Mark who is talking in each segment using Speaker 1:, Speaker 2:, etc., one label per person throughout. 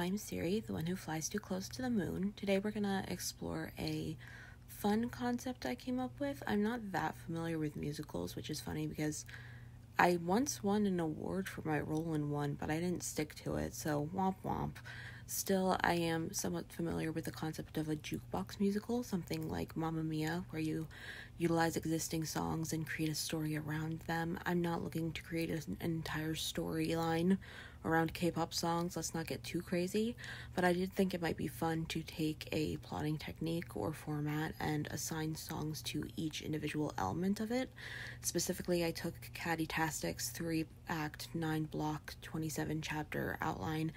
Speaker 1: I'm Siri, the one who flies too close to the moon. Today we're gonna explore a fun concept I came up with. I'm not that familiar with musicals, which is funny because I once won an award for my role in one, but I didn't stick to it, so womp womp. Still, I am somewhat familiar with the concept of a jukebox musical, something like Mamma Mia, where you utilize existing songs and create a story around them. I'm not looking to create an entire storyline around K-pop songs, let's not get too crazy, but I did think it might be fun to take a plotting technique or format and assign songs to each individual element of it. Specifically, I took Caddy-tastic's 3-act, 9-block, 27-chapter outline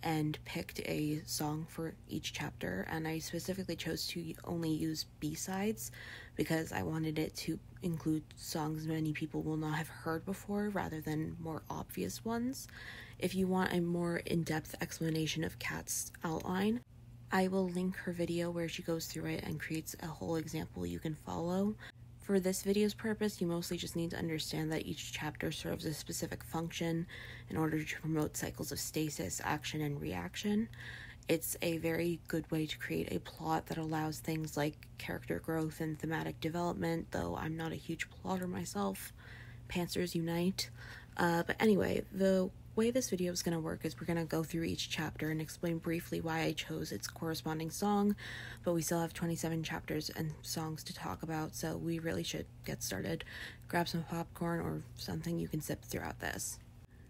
Speaker 1: and picked a song for each chapter, and I specifically chose to only use B-sides because I wanted it to include songs many people will not have heard before rather than more obvious ones. If you want a more in-depth explanation of Kat's outline, I will link her video where she goes through it and creates a whole example you can follow. For this video's purpose, you mostly just need to understand that each chapter serves a specific function in order to promote cycles of stasis, action, and reaction. It's a very good way to create a plot that allows things like character growth and thematic development, though I'm not a huge plotter myself. Pantsers unite. But anyway, the way this video is going to work is we're going to go through each chapter and explain briefly why I chose its corresponding song, but we still have 27 chapters and songs to talk about, so we really should get started. Grab some popcorn or something you can sip throughout this.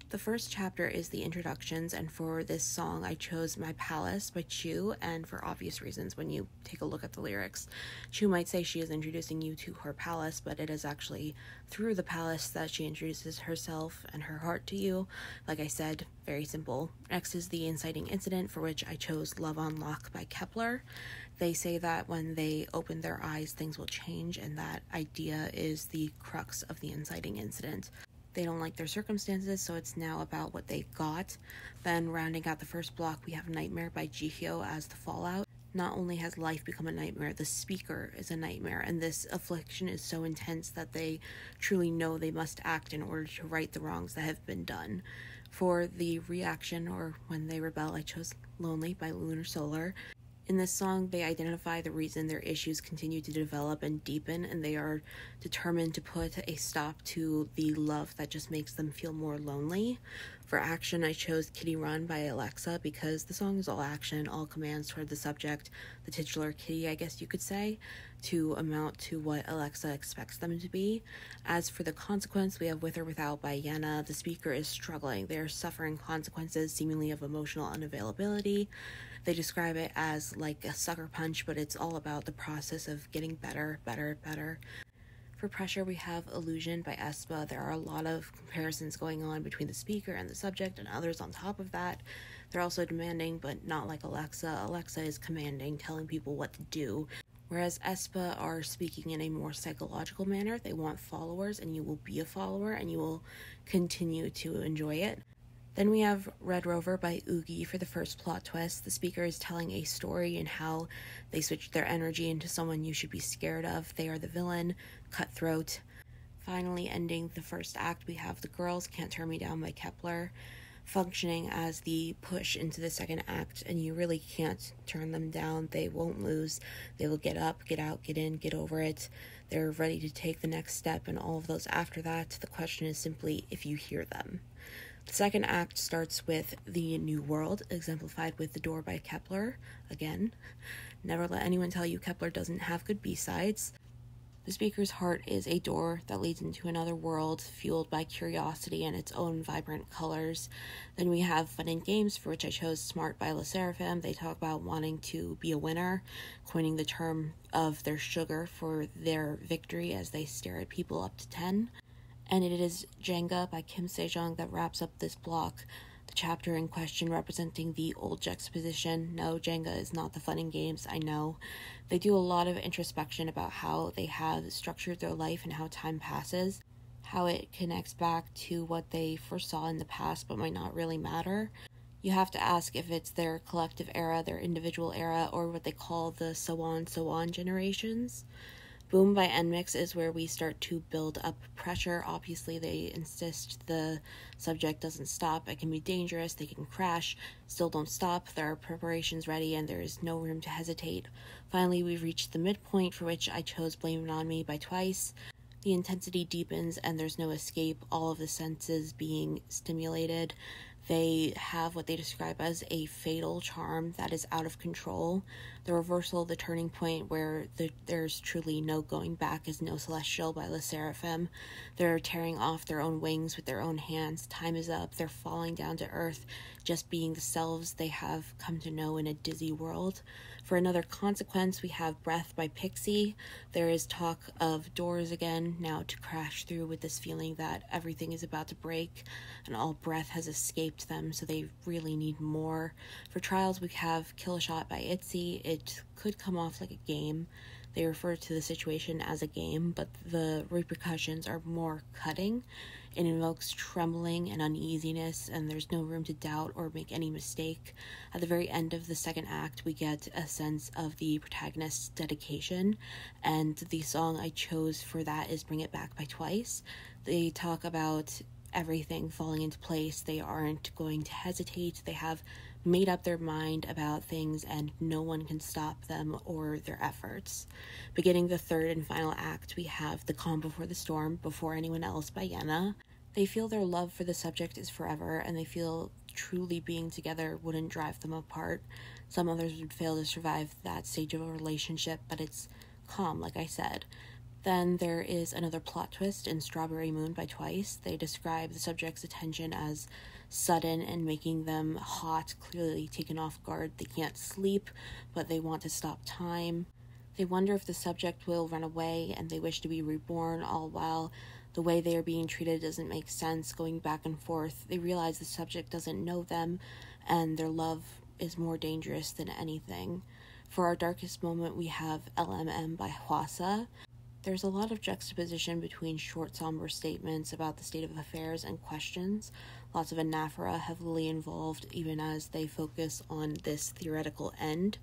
Speaker 1: The first chapter is the introductions, and for this song I chose My Palace by Chuu, and for obvious reasons when you take a look at the lyrics. Chuu might say she is introducing you to her palace, but it is actually through the palace that she introduces herself and her heart to you. Like I said, very simple. Next is the inciting incident, for which I chose Love on Lock by Kep1er. They say that when they open their eyes, things will change, and that idea is the crux of the inciting incident. They don't like their circumstances, so it's now about what they got. Then rounding out the first block, we have Nightmare by Jihyo as the fallout. Not only has life become a nightmare, the speaker is a nightmare, and this affliction is so intense that they truly know they must act in order to right the wrongs that have been done. For the reaction, or when they rebel, I chose Lonely by Lunarsolar. In this song, they identify the reason their issues continue to develop and deepen, and they are determined to put a stop to the love that just makes them feel more lonely. For action, I chose Kitty Run by Alexa because the song is all action, all commands toward the subject, the titular Kitty, I guess you could say, to amount to what Alexa expects them to be. As for the consequence, we have With or Without by Yena. The speaker is struggling. They are suffering consequences, seemingly of emotional unavailability. They describe it as like a sucker punch, but it's all about the process of getting better. For pressure, we have Illusion by aespa. There are a lot of comparisons going on between the speaker and the subject and others on top of that. They're also demanding, but not like Alexa. Alexa is commanding, telling people what to do, whereas aespa are speaking in a more psychological manner. They want followers, and you will be a follower, and you will continue to enjoy it. Then we have Red Rover by Yuqi for the first plot twist. The speaker is telling a story and how they switch their energy into someone you should be scared of. They are the villain, cutthroat. Finally, ending the first act, we have The Girls Can't Turn Me Down by Kep1er, functioning as the push into the second act, and you really can't turn them down. They won't lose. They will get up, get out, get in, get over it. They're ready to take the next step, and all of those after that. The question is simply if you hear them. The second act starts with The New World, exemplified with The Door by Kep1er. Again, never let anyone tell you Kep1er doesn't have good B-sides. The speaker's heart is a door that leads into another world, fueled by curiosity and its own vibrant colors. Then we have Fun and Games, for which I chose Smart by Sserafim. They talk about wanting to be a winner, coining the term of their sugar for their victory as they stare at people up to 10. And it is Jenga by KimSejeong that wraps up this block. The chapter in question representing the old juxtaposition. No, Jenga is not the Fun and Games, I know. They do a lot of introspection about how they have structured their life and how time passes, how it connects back to what they foresaw in the past but might not really matter. You have to ask if it's their collective era, their individual era, or what they call the so on generations. Boom by Nmixx is where we start to build up pressure. Obviously, they insist the subject doesn't stop. It can be dangerous. They can crash. Still don't stop. There are preparations ready, and there is no room to hesitate. Finally, we've reached the midpoint, for which I chose Blame It On Me by Twice. The intensity deepens, and there's no escape. All of the senses being stimulated. They have what they describe as a fatal charm that is out of control. The reversal, the turning point where there's truly no going back, is No Celestial by the Sserafim. They're tearing off their own wings with their own hands. Time is up. They're falling down to earth, just being the selves they have come to know in a dizzy world. For another consequence, we have Breath by Pixy. There is talk of doors again, now to crash through with this feeling that everything is about to break and all breath has escaped them, so they really need more. For trials, we have Kill a Shot by Itzy. It could come off like a game. They refer to the situation as a game, but the repercussions are more cutting. It invokes trembling and uneasiness, and there's no room to doubt or make any mistake. At the very end of the second act, we get a sense of the protagonist's dedication, and the song I chose for that is Bring It Back by Twice. They talk about everything falling into place. They aren't going to hesitate. They have made up their mind about things, and no one can stop them or their efforts. Beginning the third and final act, we have The Calm Before the Storm, Before Anyone Else by Yena. They feel their love for the subject is forever, and they feel truly being together wouldn't drive them apart. Some others would fail to survive that stage of a relationship, but it's calm, like I said. Then there is another plot twist in Strawberry Moon by Twice. They describe the subject's attention as sudden and making them hot, clearly taken off guard. They can't sleep, but they want to stop time. They wonder if the subject will run away, and they wish to be reborn, all while the way they are being treated doesn't make sense, going back and forth. They realize the subject doesn't know them, and their love is more dangerous than anything. For our darkest moment, we have LMM by Hwasa. There's a lot of juxtaposition between short, somber statements about the state of affairs and questions. Lots of anaphora heavily involved, even as they focus on this theoretical end.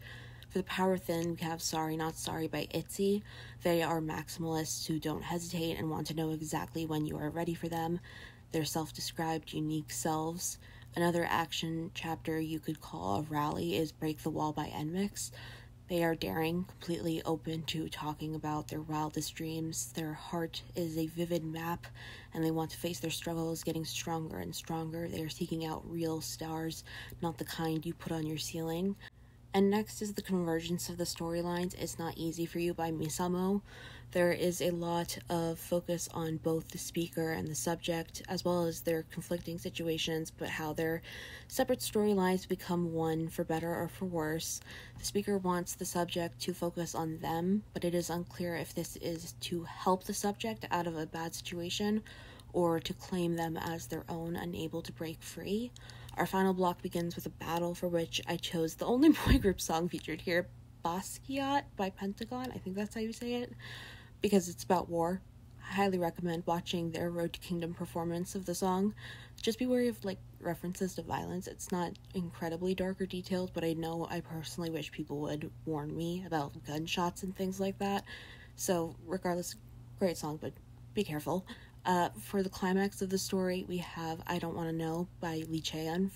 Speaker 1: For the power within, we have Sorry Not Sorry by Itzy. They are maximalists who don't hesitate and want to know exactly when you are ready for them. Their self-described unique selves. Another action chapter you could call a rally is Break the Wall by Nmixx. They are daring, completely open to talking about their wildest dreams. Their heart is a vivid map, and they want to face their struggles, getting stronger and stronger. They are seeking out real stars, not the kind you put on your ceiling. And next is the convergence of the storylines. It's Not Easy for You by Misamo. There is a lot of focus on both the speaker and the subject, as well as their conflicting situations, but how their separate storylines become one, for better or for worse. The speaker wants the subject to focus on them, but it is unclear if this is to help the subject out of a bad situation or to claim them as their own, unable to break free. Our final block begins with a battle, for which I chose the only boy group song featured here, Basquiat by Pentagon. I think that's how you say it, because it's about war. I highly recommend watching their Road to Kingdom performance of the song. Just be wary of references to violence. It's not incredibly dark or detailed, but I know I personally wish people would warn me about gunshots and things like that. So regardless, great song, but be careful. For the climax of the story, we have I Don't Want to Know by Chaeyeon,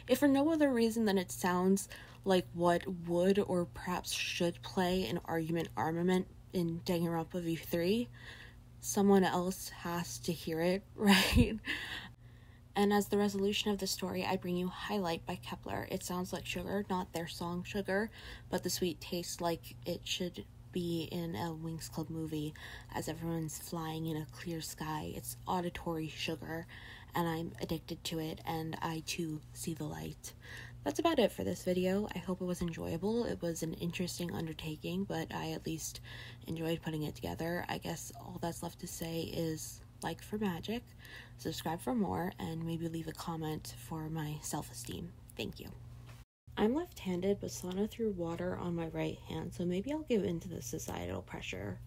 Speaker 1: if for no other reason than it sounds like what would or perhaps should play an argument armament in Danganronpa V3. Someone else has to hear it, right? And as the resolution of the story, I bring you Highlight by Kepler. It sounds like sugar, not their song Sugar, but the sweet tastes like it should be in a Winx Club movie, as everyone's flying in a clear sky. It's auditory sugar, and I'm addicted to it, and I too see the light. That's about it for this video. I hope it was enjoyable. It was an interesting undertaking, but I at least enjoyed putting it together. I guess all that's left to say is like for magic, subscribe for more, and maybe leave a comment for my self-esteem. Thank you. I'm left-handed, but sauna threw water on my right hand, so maybe I'll give in to the societal pressure.